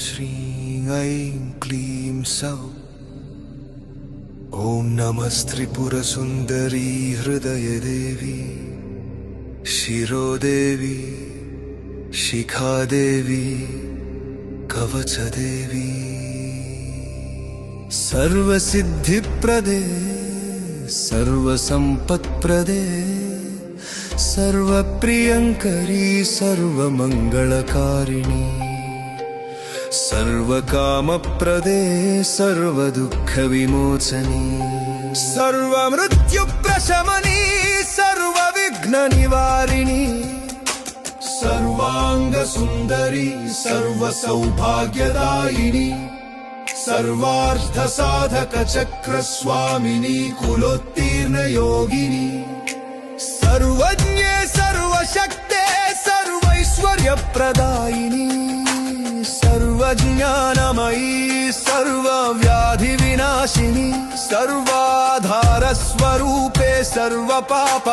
श्रीं ऐं क्लीं सौः। ॐ नमस्त्रिपुरसुन्दरी हृदयदेवी शिरोदेवी शिखादेवी कवचदेवी। सर्वसिद्धिप्रदे सर्वसम्पत्प्रदे सर्वप्रियङ्करी सर्वमङ्गलकारिणी। सर्वकामप्रदे सर्वदुःखविमोचनी। सर्वमृत्युप्रशमनी सर्वविघ्ननिवारिणी। सर्वाङ्गसुन्दरी सर्वसौभाग्यदायिनी। सर्वार्थसाधकचक्रस्वामिनी कुलोत्तीर्णयोगिनी। सर्वज्ञे सर्वशक्ते सर्वैश्वर्यप्रदायिनी। सर्वज्ञानमयी सर्वव्याधिविनाशिनी। सर्वाधारस्वरूपे सर्वपाप